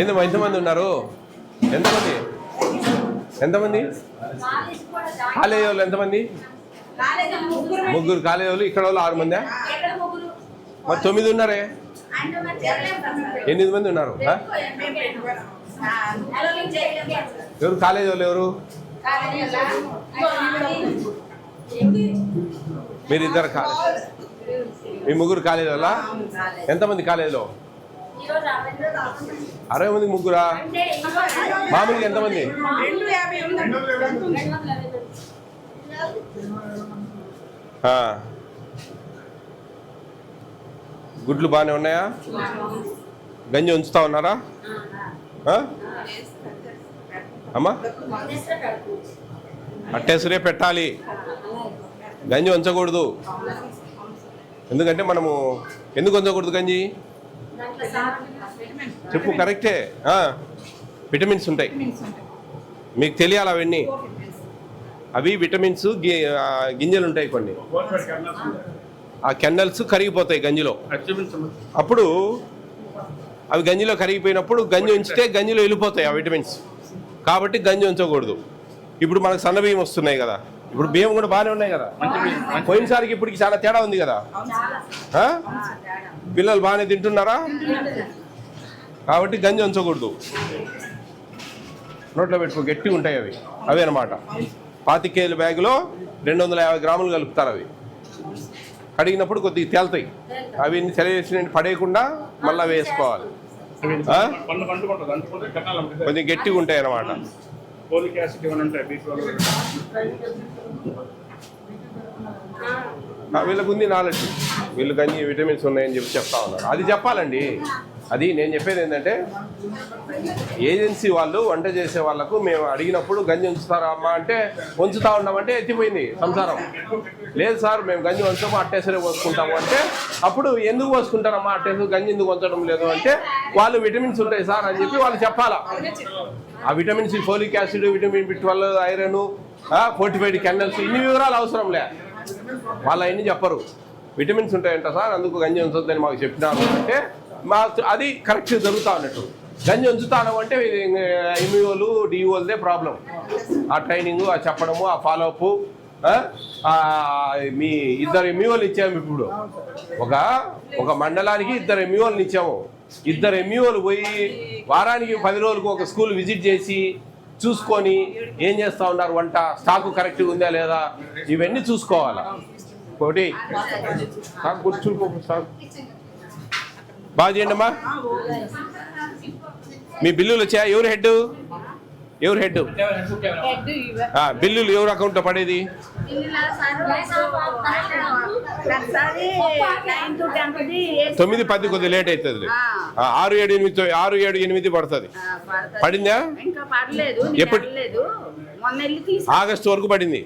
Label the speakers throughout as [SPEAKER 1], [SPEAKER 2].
[SPEAKER 1] ఎంతమంది ఉన్నారు? ఎంతమంది కాలేజీ వాళ్ళు ఎంతమంది? ముగ్గురు కాలేజీ వాళ్ళు. ఇక్కడ వాళ్ళు 6 మంది. మరి 9 ఉన్నారే? 8 మంది ఉన్నారు. ఎవరు కాలేజీ వాళ్ళు? ఎవరు మీరిద్దరు? మీ ముగ్గురు కాలేజీ వాళ్ళ? ఎంతమంది కాలేజీలో? 60 మంది. ముగ్గురా? మామూలుగా ఎంతమంది? గుడ్లు బాగానే ఉన్నాయా? గంజి ఉంచుతా ఉన్నారా అమ్మా? అట్టేసరే పెట్టాలి, గంజి ఉంచకూడదు. ఎందుకంటే మనము ఎందుకు ఉంచకూడదు గంజి? చెప్పు. కరెక్టే. విటమిన్స్ ఉంటాయి, మీకు తెలియాలి అవన్నీ. అవి విటమిన్స్ గింజలు ఉంటాయి కొన్ని. ఆ కెండల్స్ కరిగిపోతాయి గంజిలో. అప్పుడు అవి గంజిలో కరిగిపోయినప్పుడు గంజి ఉంచితే గంజిలో వెళ్ళిపోతాయి ఆ విటమిన్స్. కాబట్టి గంజి ఉంచకూడదు. ఇప్పుడు మనకు సన్న బియ్యం వస్తున్నాయి కదా, ఇప్పుడు బియ్యం కూడా బాగానే ఉన్నాయి కదా. పోయినసారికి ఇప్పటికి చాలా తేడా ఉంది కదా. పిల్లలు బాగానే తింటున్నారా? కాబట్టి గంజి ఉంచకూడదు. నోట్లో పెట్టుకో, గట్టిగా ఉంటాయి అవి. అవే అనమాట. 25 కేజీల బ్యాగులో 250 గ్రాములు కలుపుతారు. అవి కడిగినప్పుడు కొద్దిగా తేలుతాయి. అవి సెలవేసి పడేయకుండా మళ్ళీ వేసుకోవాలి. కొద్దిగా గట్టిగా ఉంటాయి అన్నమాట. వీళ్ళకు ఉంది నాలెడ్జ్, వీళ్ళకి అన్ని విటమిన్స్ ఉన్నాయని చెప్తా ఉన్నారు. అది చెప్పాలండి. అది నేను చెప్పేది ఏంటంటే, ఏజెన్సీ వాళ్ళు వంట చేసే వాళ్ళకు మేము అడిగినప్పుడు గంజి ఉంచుతారా అమ్మా అంటే, ఉంచుతా ఉన్నామంటే ఎత్తిపోయింది సంసారం. లేదు సార్ మేము గంజి ఉంచాము, అట్టేసరే పోసుకుంటాము అంటే, అప్పుడు ఎందుకు పోసుకుంటారమ్మా అట్టేసరి గంజి ఎందుకు ఉంచడం లేదు అంటే, వాళ్ళు విటమిన్స్ ఉంటాయి సార్ అని చెప్పి వాళ్ళు చెప్పాలా. ఆ vitamins folic acid, vitamin B12, iron, fortified kernels, ఇన్ని వివరాలు అవసరం లే. వాళ్ళు అవన్నీ చెప్పరు. విటమిన్స్ ఉంటాయంట సార్, అందుకు గంజి ఉంచొద్దని మాకు చెప్పినారు అంటే మాకు అది కరెక్ట్ జరుగుతూ ఉన్నట్టు. గంజి ఉంచుతాను అంటే ఎంఈఓలు డిఓలదే ప్రాబ్లం. ఆ ట్రైనింగ్, ఆ చెప్పడము, ఆ ఫాలోఅప్. మీ 2 ఎంఈఓలు ఇచ్చాము. ఇప్పుడు ఒక మండలానికి 2 ఎంఈఓలను ఇచ్చాము. 2 ఎంఈఓలు పోయి వారానికి 10 రోజులకు ఒక స్కూల్ విజిట్ చేసి చూసుకొని ఏం చేస్తూ ఉన్నారు, వంట స్టాకు కరెక్ట్గా ఉందా లేదా, ఇవన్నీ చూసుకోవాలి. ఒకటి బాగా చేయండి అమ్మా. మీ బిల్లులు వచ్చాయా? ఎవరు హెడ్? బిల్లులు ఎవరు అకౌంట్లో పడేది? 9, 10 కొద్దిగా లేట్ అవుతుంది. 6, 7, 8 పడుతుంది. పడిందా? ఎప్పుడు? ఆగస్టు వరకు పడింది.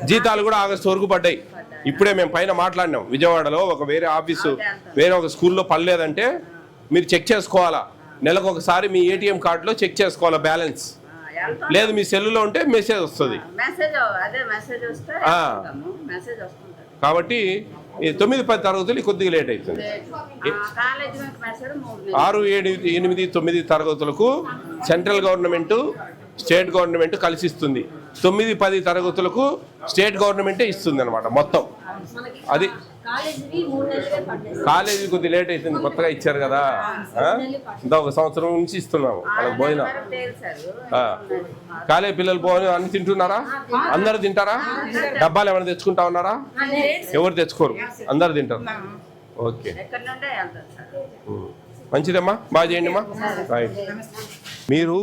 [SPEAKER 1] జీతాలు కూడా ఆగస్టు వరకు పడ్డాయి. ఇప్పుడే మేము పైన మాట్లాడినాం. విజయవాడలో ఒక వేరే ఆఫీసు, వేరే ఒక స్కూల్లో పడలేదంటే మీరు చెక్ చేసుకోవాలా. నెలకు ఒకసారి మీ ఏటీఎం కార్డులో చెక్ చేసుకోవాలా బ్యాలెన్స్. లేదు మీ సెల్లులో ఉంటే మెసేజ్ వస్తుంది. కాబట్టి 9, 10 తరగతులు కొద్దిగా లేట్ అవుతుంది. 6, 7, 8, 9 తరగతులకు సెంట్రల్ గవర్నమెంట్, స్టేట్ గవర్నమెంట్ కలిసి ఇస్తుంది. 9, 10 తరగతులకు స్టేట్ గవర్నమెంటే ఇస్తుంది అనమాట మొత్తం. అది కాలేజీ కొద్దిగా లేట్ అవుతుంది, కొత్తగా ఇచ్చారు కదా. ఇంత 1 సంవత్సరం నుంచి ఇస్తున్నాము వాళ్ళకి భోజనం. కాలేజీ పిల్లలు భోజనం అన్ని తింటున్నారా? అందరూ తింటారా? డబ్బాలు ఏమైనా తెచ్చుకుంటా ఉన్నారా? ఎవరు తెచ్చుకోరు, అందరు తింటారు. ఓకే, మంచిదమ్మా. బాగా చేయండి అమ్మా. మీరు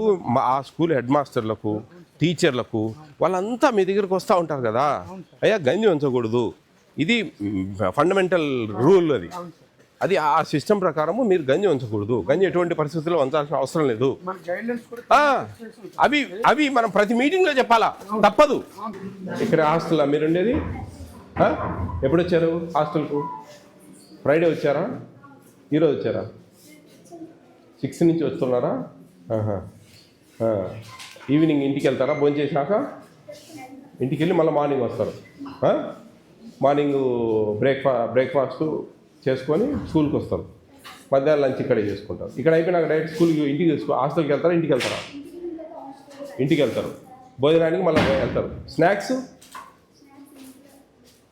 [SPEAKER 1] ఆ స్కూల్ హెడ్ మాస్టర్లకు, టీచర్లకు వాళ్ళంతా మీ దగ్గరకు వస్తూ ఉంటారు కదా. అయ్యా గంజి ఉంచకూడదు, ఇది ఫండమెంటల్ రూల్. అది ఆ సిస్టమ్ ప్రకారము మీరు గంజి ఉంచకూడదు. గంజి ఎటువంటి పరిస్థితుల్లో ఉంచాల్సిన అవసరం లేదు. అవి మనం ప్రతి మీటింగ్లో చెప్పాలా, తప్పదు. ఇక్కడ హాస్టల్ మీరు ఉండేది ఎప్పుడు వచ్చారు హాస్టల్కు? ఫ్రైడే వచ్చారా? ఈరోజు వచ్చారా? 6 నుంచి వస్తున్నారా? ఈవినింగ్ ఇంటికి వెళ్తారా? భోజనం చేసినాక ఇంటికి వెళ్ళి మళ్ళీ మార్నింగ్ వస్తారు. మార్నింగ్ బ్రేక్ఫాస్ట్ చేసుకొని స్కూల్కి వస్తారు. మధ్యాహ్నం లంచ్ ఇక్కడే చేసుకుంటారు. ఇక్కడ అయిపోయినాక డైరెక్ట్ స్కూల్కి ఇంటికి హాస్టల్కి వెళ్తారా, ఇంటికి వెళ్తారా? ఇంటికి వెళ్తారు. భోజనానికి మళ్ళీ వెళ్తారు. స్నాక్స్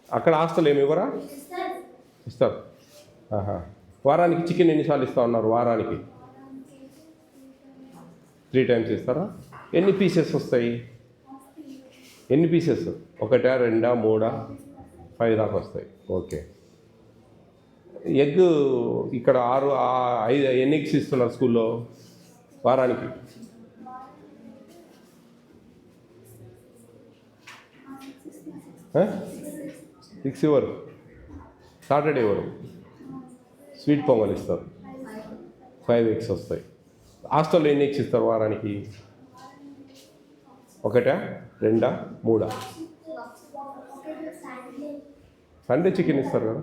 [SPEAKER 1] అక్కడ హాస్టల్ ఏమి ఇవ్వరా? ఇస్తారు. వారానికి చికెన్ ఎన్నిసార్లు ఇస్తా ఉన్నారు? వారానికి 3 times ఇస్తారా? ఎన్ని పీసెస్ వస్తాయి? ఎన్ని పీసెస్? 1, 2, 3, 5 దాకా వస్తాయి. ఓకే. ఎగ్ ఇక్కడ 6, 5 ఎన్ని ఎగ్స్ ఇస్తున్నారు స్కూల్లో వారానికి? 6 ఇవ్వరు. సాటర్డే ఇవ్వరు. స్వీట్ పొంగల్ ఇస్తారు. 5 ఎగ్స్ వస్తాయి. హాస్టల్లో ఎన్ని ఎగ్స్ ఇస్తారు వారానికి? 1, 2, 3? సండే చికెన్ ఇస్తారు కదా,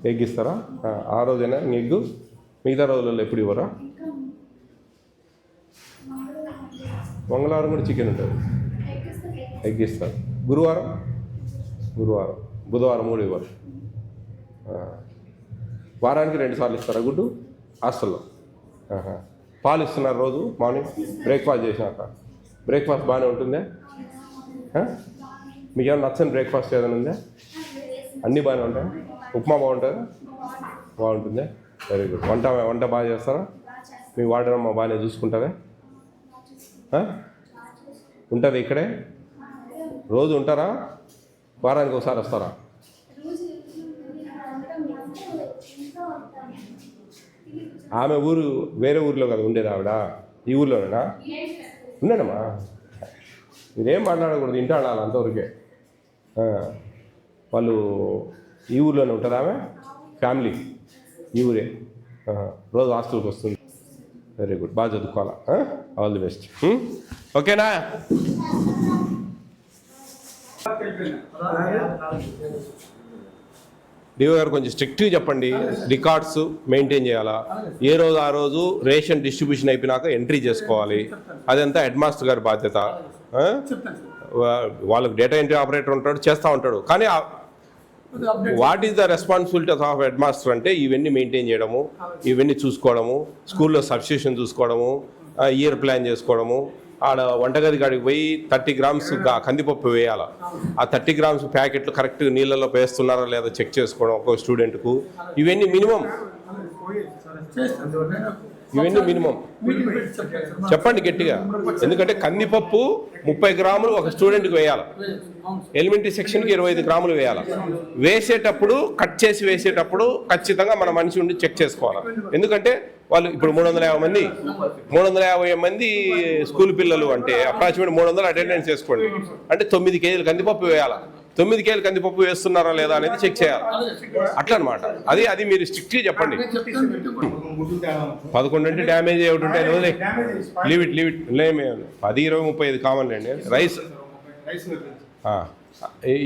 [SPEAKER 1] ఎగ్ ఇస్తారా? ఆ రోజైనా ఎగ్గు, మిగతా రోజులలో ఎప్పుడు ఇవ్వరా? మంగళవారం కూడా చికెన్ ఉంటుంది, ఎగ్ ఇస్తారు. గురువారం, బుధవారం కూడా ఇవ్వరు. వారానికి 2 సార్లు ఇస్తారా గుడ్డు హాస్టల్లో? పాలు ఇస్తున్నారు రోజు మార్నింగ్ బ్రేక్ఫాస్ట్ చేసినాక. బ్రేక్ఫాస్ట్ బాగానే ఉంటుందా? మీకు ఏమైనా నచ్చని బ్రేక్ఫాస్ట్ ఏదైనా ఉందా? అన్నీ బాగానే ఉంటాయా? ఉప్మా బాగుంటుందా? బాగుంటుందా? Very good. వంట బాగా చేస్తారా? మీ వాడనమ్మ బాగానే చూసుకుంటారా? ఉంటుంది ఇక్కడే? రోజు ఉంటారా? వారానికి ఒకసారి వస్తారా? ఆమె ఊరు వేరే ఊరిలో కదా ఉండేది ఆవిడ? ఈ ఊర్లోనేనా? ఉన్నాడమ్మా, మీరేం మాట్లాడకూడదు, ఇంటి ఆడాలి అంతవరకే. వాళ్ళు ఈ ఊర్లోనే ఉంటుంది ఆమె ఫ్యామిలీ? ఈ ఊరే. రోజు హాస్టల్కి వస్తుంది. Very good. బాగా చదువుకోవాలా. All the best. ఓకేనా? డిఓ గారు కొంచెం స్ట్రిక్ట్గా చెప్పండి. రికార్డ్స్ మెయింటైన్ చేయాలా? ఏ రోజు ఆ రోజు రేషన్ డిస్ట్రిబ్యూషన్ అయిపోయినాక ఎంట్రీ చేసుకోవాలి. అదంతా హెడ్ మాస్టర్ గారి బాధ్యత. వాళ్ళకి డేటా ఎంట్రీ ఆపరేటర్ ఉంటాడు, చేస్తూ ఉంటాడు. కానీ what is the responsibility of head master అంటే ఇవన్నీ మెయింటైన్ చేయడము, ఇవన్నీ చూసుకోవడము, స్కూల్లో సబ్స్టిట్యూషన్ చూసుకోవడము, ఇయర్ ప్లాన్ చేసుకోవడము. ఆడ వంటగది కాడికి పోయి 30 grams కందిపప్పు వేయాలి. ఆ 30 grams ప్యాకెట్లు కరెక్ట్గా నీళ్ళలో వేస్తున్నారా లేదా చెక్ చేసుకోవడం ఒక్కొక్క స్టూడెంట్కు. ఇవన్నీ మినిమం. చెప్పండి గట్టిగా. ఎందుకంటే కందిపప్పు 30 grams ఒక స్టూడెంట్కి వేయాలి. ఎలిమెంటరీ సెక్షన్కి 25 grams వేయాలి. వేసేటప్పుడు కట్ చేసి వేసేటప్పుడు ఖచ్చితంగా మన మనిషి ఉండి చెక్ చేసుకోవాలి. ఎందుకంటే వాళ్ళు ఇప్పుడు 350 మంది స్కూల్ పిల్లలు అంటే అప్రాక్సిమేట్ 300 అటెండెన్స్ చేసుకోండి. అంటే 9 kgs కందిపప్పు వేయాలి. 9 kgs కందిపప్పు వేస్తున్నారా లేదా అనేది చెక్ చేయాలి. అట్లా అనమాట. అది మీరు స్ట్రిక్ట్గా చెప్పండి. 11 అంటే డ్యామేజ్ ఏమిటి ఉంటాయి? లీవ్ ఇట్ 10, 20, 35 కామన్ అండి. రైస్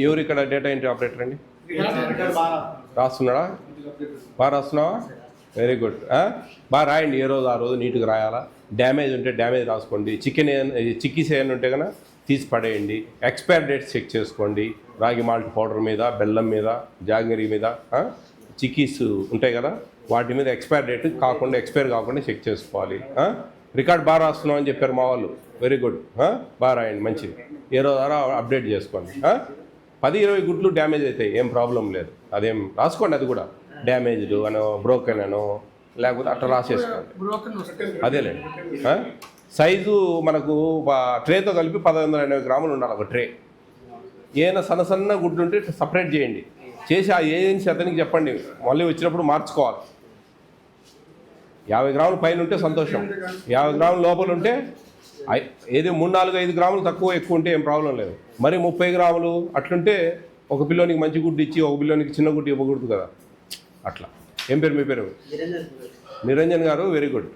[SPEAKER 1] ఎవరు ఇక్కడ డేటా ఎంట్రీ ఆపరేటర్ అండి? రాస్తున్నాడా? బాగా రాస్తున్నావా? Very good. బాగా రాయండి. ఏ రోజు ఆ రోజు నీట్గా రాయాలా. డ్యామేజ్ ఉంటే డ్యామేజ్ రాసుకోండి. చిక్కీస్ ఏమైనా ఉంటే కన్నా తీసి పడేయండి. ఎక్స్పైర్ డేట్స్ చెక్ చేసుకోండి. రాగి మాల్ట్ పౌడర్ మీద, బెల్లం మీద, జాగరీ మీద చిక్కీస్ ఉంటాయి కదా, వాటి మీద ఎక్స్పైర్ డేట్ కాకుండా ఎక్స్పైర్ కాకుండా చెక్ చేసుకోవాలి. రికార్డ్ బాగా రాస్తున్నాం అని చెప్పారు మా వాళ్ళు. Very good. బాగా రాయండి. మంచిది. ఏ రోజు అప్డేట్ చేసుకోండి. 10-20 గుడ్లు డ్యామేజ్ అవుతాయి, ఏం ప్రాబ్లం లేదు. అదేం రాసుకోండి. అది కూడా డ్యామేజ్డ్ అనో, బ్రోకెన్ అనో, లేకపోతే అట్లా రాసేసుకోండి. అదేలేండి. సైజు మనకు ట్రేతో కలిపి 1180 grams ఉండాలి ఒక ట్రే. ఏదైనా సన్న గుడ్లు ఉంటే సపరేట్ చేయండి. చేసి ఆ ఏజెన్సీ అతనికి చెప్పండి, మళ్ళీ వచ్చినప్పుడు మార్చుకోవాలి. 50 grams పైన ఉంటే సంతోషం. 50 grams లోపల ఉంటే ఏదో 3, 4, 5 grams తక్కువ ఎక్కువ ఉంటే ఏం ప్రాబ్లం లేదు. మరి 30 grams అట్లుంటే ఒక పిల్లోనికి మంచి గుడ్డు ఇచ్చి ఒక పిల్లోనికి చిన్న గుడ్డు ఇవ్వకూడదు కదా. అట్లా. ఏం పేరు మీ పేరు? నిరంజన్ గారు. Very good.